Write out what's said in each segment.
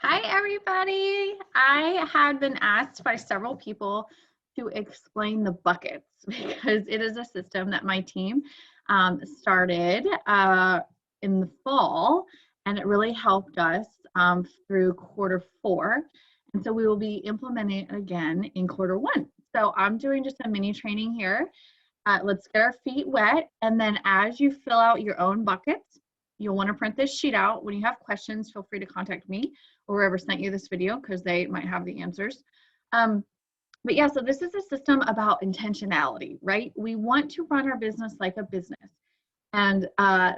Hi, everybody. I had been asked by several people to explain the buckets because it is a system that my team started in the fall, and it really helped us through quarter 4. And so we will be implementing it again in quarter 1. So I'm doing just a mini training here. Let's get our feet wet. And then as you fill out your own buckets, you'll want to print this sheet out. When you have questions, feel free to contact me or whoever sent you this video because they might have the answers. But yeah, so this is a system about intentionality, right? We want to run our business like a business. And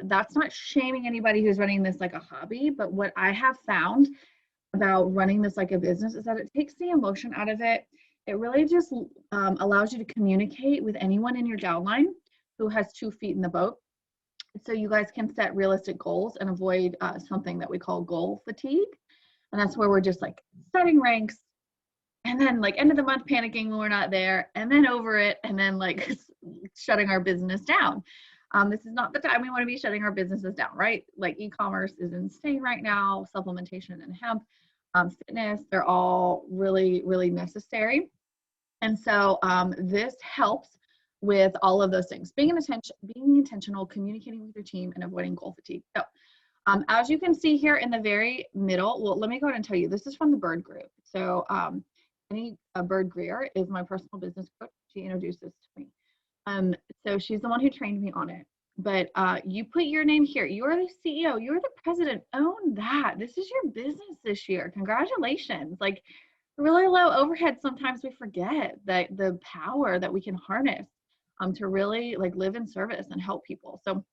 that's not shaming anybody who's running this like a hobby, but what I have found about running this like a business is that it takes the emotion out of it. It really just allows you to communicate with anyone in your downline who has 2 feet in the boat. So you guys can set realistic goals and avoid something that we call goal fatigue. And that's where we're just like setting ranks and then like end of the month panicking when we're not there and then over it and then like shutting our business down. This is not the time we want to be shutting our businesses down, right? Like e-commerce is insane right now, supplementation and hemp, fitness, they're all really, really necessary. And so this helps with all of those things, being intentional, communicating with your team, and avoiding goal fatigue. So as you can see here in the very middle, well, let me go ahead and tell you, this is from the Bird Group. So Bird Greer is my personal business coach. She introduced this to me. So she's the one who trained me on it. But you put your name here. You're the CEO. You're the president. Own that. This is your business this year. Congratulations. Like really low overhead. Sometimes we forget that the power that we can harness to really like live in service and help people. So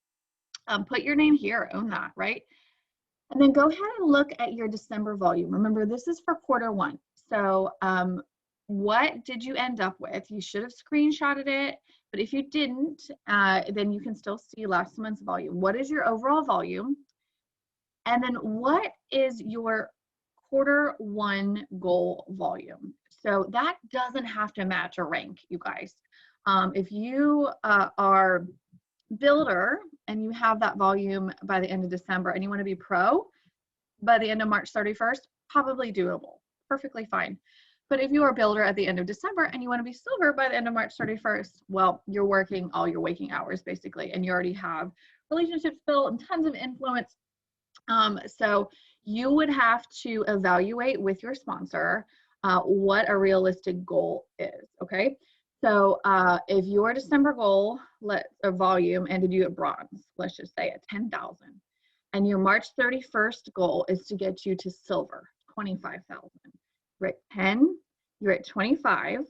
put your name here. Own that, right? And then go ahead and look at your December volume. Remember, this is for quarter 1. So what did you end up with? You should have screenshotted it, but if you didn't, then you can still see last month's volume. What is your overall volume? And then what is your quarter 1 goal volume? So that doesn't have to match a rank, you guys. If you are builder and you have that volume by the end of December and you want to be pro by the end of March 31st, probably doable, perfectly fine. But if you are a builder at the end of December and you want to be silver by the end of March 31st, well, you're working all your waking hours basically, and you already have relationships built and tons of influence. So you would have to evaluate with your sponsor what a realistic goal is, okay? So if your December goal, volume ended you at bronze, let's just say at 10,000, and your March 31st goal is to get you to silver, 25,000. You're at 10, you're at 25,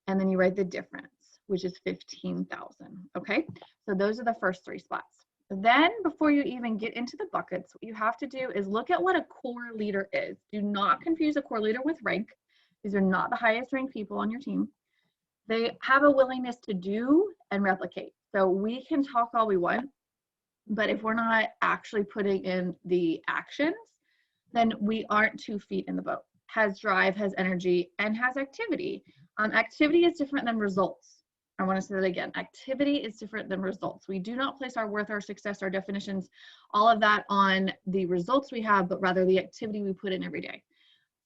and then you write the difference, which is 15,000, okay? So those are the first 3 spots. Then before you even get into the buckets, what you have to do is look at what a core leader is. Do not confuse a core leader with rank. These are not the highest ranked people on your team. They have a willingness to do and replicate. So we can talk all we want, but if we're not actually putting in the actions, then we aren't 2 feet in the boat. Has drive, has energy, and has activity. Activity is different than results. I want to say that again. Activity is different than results. We do not place our worth, our success, our definitions, all of that on the results we have, but rather the activity we put in every day.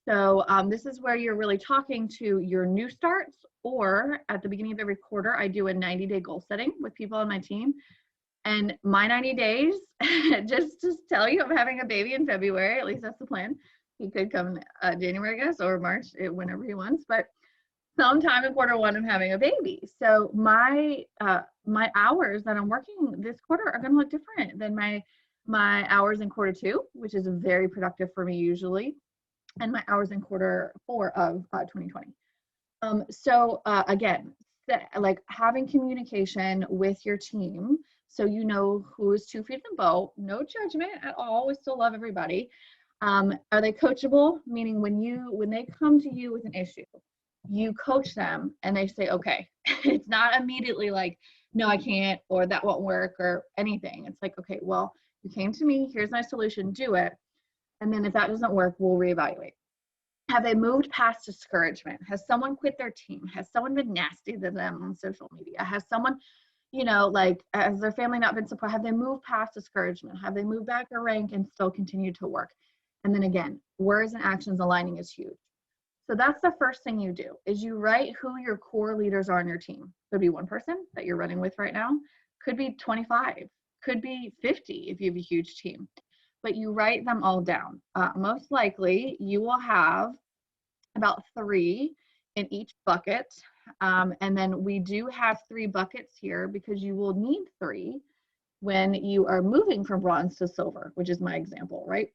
So this is where you're really talking to your new starts, or at the beginning of every quarter, I do a 90-day goal setting with people on my team. And my 90 days, just to tell you, I'm having a baby in February, at least that's the plan. He could come January, I guess, or March, whenever he wants. But sometime in quarter 1, I'm having a baby. So my hours that I'm working this quarter are going to look different than my hours in quarter 2, which is very productive for me usually, and my hours in quarter 4 of 2020. So again, like having communication with your team so you know who is 2 feet in the boat, no judgment at all. We still love everybody. Are they coachable? Meaning when they come to you with an issue, you coach them and they say, okay. It's not immediately like, no, I can't, or that won't work, or anything. It's like, okay, well, you came to me, here's my solution, do it. And then if that doesn't work, we'll reevaluate. Have they moved past discouragement? Has someone quit their team? Has someone been nasty to them on social media? Has someone, like, has their family not been supportive? Have they moved past discouragement? Have they moved back a rank and still continue to work? And then again, words and actions aligning is huge. So that's the first thing you do, is you write who your core leaders are on your team. Could be one person that you're running with right now, could be 25, could be 50 if you have a huge team, but you write them all down. Most likely you will have about 3 in each bucket. And then we do have 3 buckets here because you will need 3 when you are moving from bronze to silver, which is my example, right?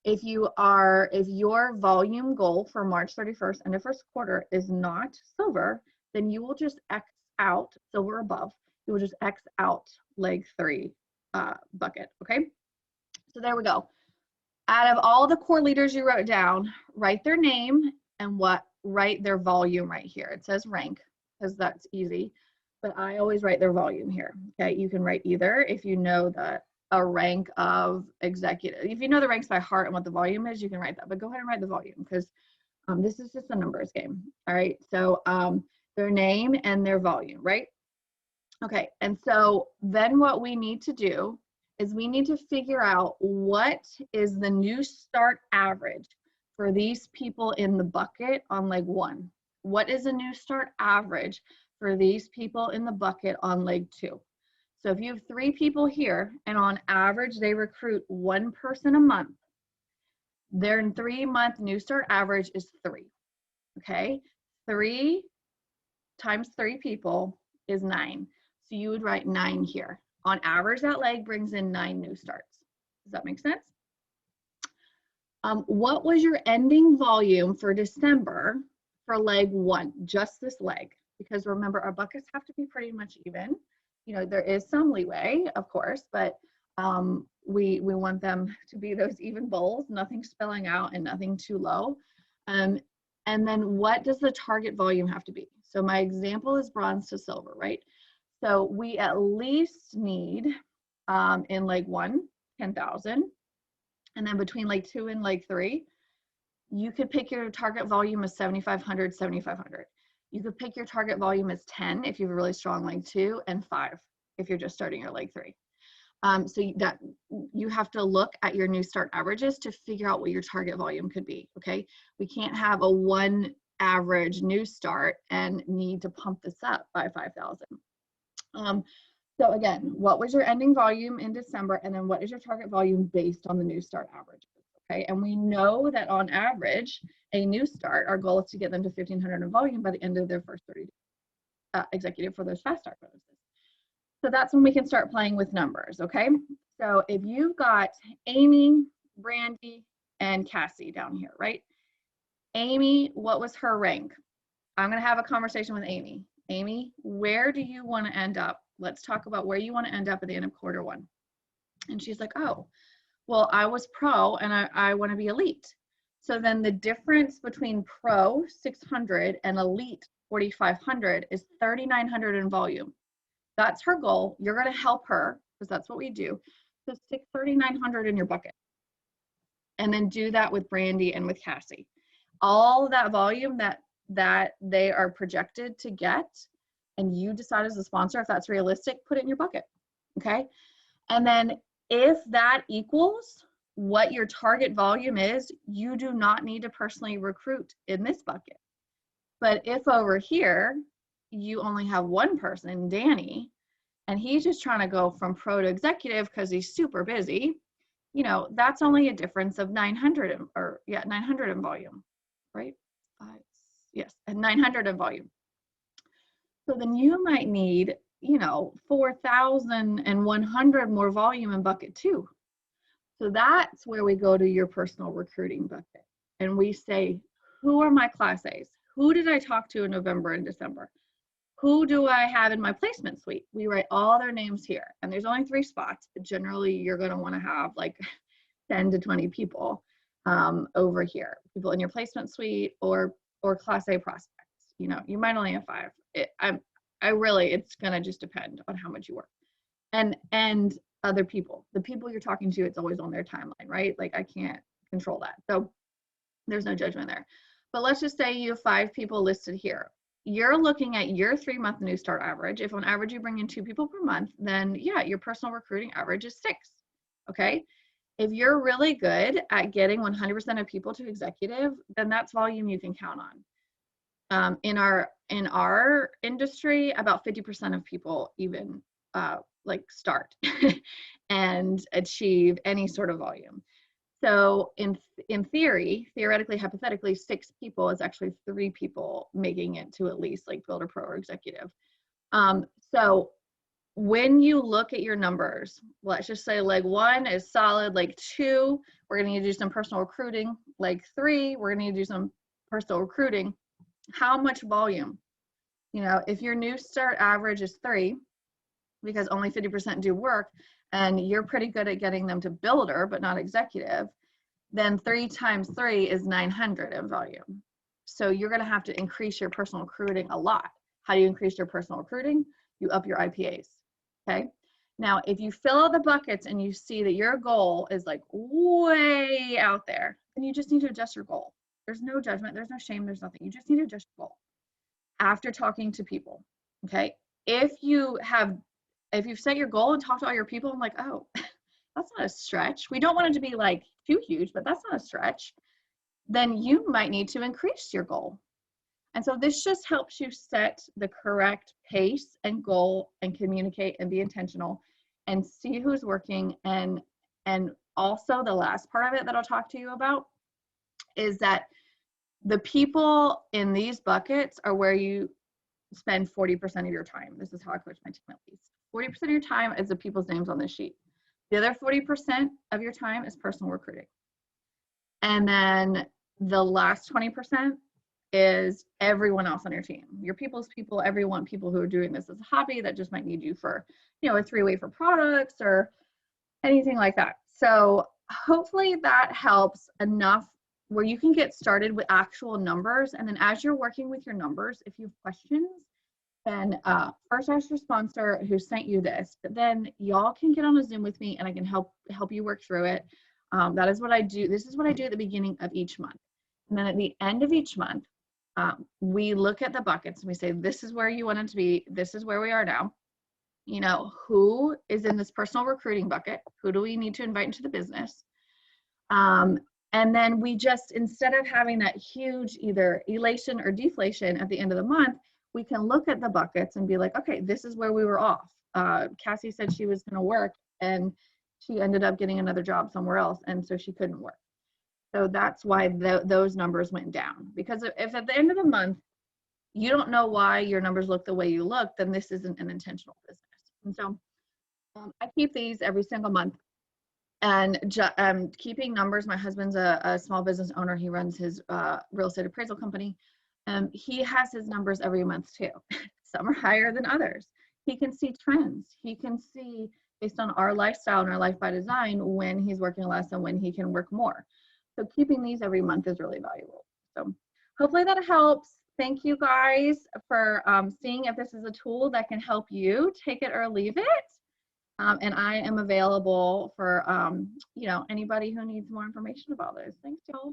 If your volume goal for March 31st and the first quarter is not silver, then you will just X out silver above. You will just X out leg 3 bucket, okay? So there we go. Out of all the core leaders you wrote down, write their name and write their volume right here. It says rank because that's easy, but I always write their volume here. Okay, you can write either if you know that a rank of executive. If you know the ranks by heart and what the volume is, you can write that, but go ahead and write the volume because this is just a numbers game. All right, so their name and their volume, right? Okay, and so then what we need to do is we need to figure out what is the new start average for these people in the bucket on leg 1. What is a new start average for these people in the bucket on leg 2? So if you have 3 people here and on average they recruit 1 person a month, their 3-month new start average is 3, okay? 3 times 3 people is 9. So you would write 9 here. On average, that leg brings in 9 new starts. Does that make sense? What was your ending volume for December for leg 1, just this leg? Because remember, our buckets have to be pretty much even. You know, there is some leeway, of course, but we want them to be those even bowls, nothing spilling out and nothing too low. And then what does the target volume have to be? So my example is bronze to silver, right? So we at least need in leg 1, 10,000. And then between leg 2 and leg 3, you could pick your target volume as 7,500, 7,500. You could pick your target volume as 10 if you have a really strong leg 2 and 5 if you're just starting your leg 3. So that you have to look at your new start averages to figure out what your target volume could be, okay? We can't have a 1 average new start and need to pump this up by 5,000. So again, what was your ending volume in December, and then what is your target volume based on the new start averages, okay? And we know that on average, a new start, our goal is to get them to 1,500 in volume by the end of their first 30 days, executive for those fast start bonuses. So that's when we can start playing with numbers, okay? So if you've got Amy, Brandy, and Cassie down here, right? Amy, what was her rank? I'm gonna have a conversation with Amy. Amy, where do you want to end up? Let's talk about where you want to end up at the end of quarter 1. And she's like, oh, well, I was pro and I want to be elite. So then the difference between pro 600 and elite 4,500 is 3,900 in volume. That's her goal. You're going to help her because that's what we do. So stick 3,900 in your bucket. And then do that with Brandy and with Cassie. All of that volume that they are projected to get, and you decide as a sponsor if that's realistic, put it in your bucket, okay? And then if that equals what your target volume is, you do not need to personally recruit in this bucket. But if over here, you only have 1 person, Danny, and he's just trying to go from pro to executive because he's super busy, you know, that's only a difference of 900 in volume, right? Yes, and 900 in volume. So then you might need, you know, 4,100 more volume in bucket 2. So that's where we go to your personal recruiting bucket. And we say, who are my class A's? Who did I talk to in November and December? Who do I have in my placement suite? We write all their names here. And there's only 3 spots, but generally you're going to want to have like 10 to 20 people over here. People in your placement suite or class A prospects. You know, you might only have 5. It's gonna just depend on how much you work. And other people, the people you're talking to, it's always on their timeline, right? Like I can't control that. So there's no judgment there. But let's just say you have 5 people listed here. You're looking at your 3-month new start average. If on average you bring in 2 people per month, then yeah, your personal recruiting average is 6, okay? If you're really good at getting 100% of people to executive, then that's volume you can count on. In our industry, about 50% of people even like start and achieve any sort of volume. So in theory, theoretically, hypothetically, 6 people is actually 3 people making it to at least like Builder Pro or executive. So when you look at your numbers, let's just say leg 1 is solid, leg 2, we're gonna need to do some personal recruiting, leg 3, we're gonna need to do some personal recruiting. How much volume? You know, if your new start average is 3, because only 50% do work, and you're pretty good at getting them to builder, but not executive, then 3 times 3 is 900 in volume. So you're gonna have to increase your personal recruiting a lot. How do you increase your personal recruiting? You up your IPAs, okay? Now, if you fill out the buckets and you see that your goal is like way out there, then you just need to adjust your goal. There's no judgment, there's no shame, there's nothing. You just need to adjust your goal after talking to people, okay? If you've set your goal and talked to all your people, I'm like, oh, that's not a stretch. We don't want it to be like too huge, but that's not a stretch. Then you might need to increase your goal. And so this just helps you set the correct pace and goal and communicate and be intentional and see who's working. And also the last part of it that I'll talk to you about is that the people in these buckets are where you spend 40% of your time. This is how I coach my team at least. 40% of your time is the people's names on this sheet. The other 40% of your time is personal recruiting. And then the last 20% is everyone else on your team. Your people's people, everyone, people who are doing this as a hobby that just might need you for, you know, a 3-way for products or anything like that. So hopefully that helps enough where you can get started with actual numbers. And then as you're working with your numbers, if you have questions, then first ask your sponsor who sent you this, but then y'all can get on a Zoom with me and I can help you work through it. That is what I do. This is what I do at the beginning of each month. And then at the end of each month, we look at the buckets and we say, this is where you want it to be. This is where we are now. You know, who is in this personal recruiting bucket? Who do we need to invite into the business? And then we just, instead of having that huge either elation or deflation at the end of the month, we can look at the buckets and be like, okay, this is where we were off. Cassie said she was going to work and she ended up getting another job somewhere else. And so she couldn't work. So that's why those numbers went down. Because if at the end of the month, you don't know why your numbers look the way you look, then this isn't an intentional business. And so I keep these every single month. And keeping numbers, my husband's a small business owner. He runs his real estate appraisal company. He has his numbers every month too. Some are higher than others. He can see trends. He can see, based on our lifestyle and our life by design, when he's working less and when he can work more. So keeping these every month is really valuable. So hopefully that helps. Thank you guys for seeing if this is a tool that can help you. Take it or leave it. And I am available for, you know, anybody who needs more information about this. Thanks, y'all.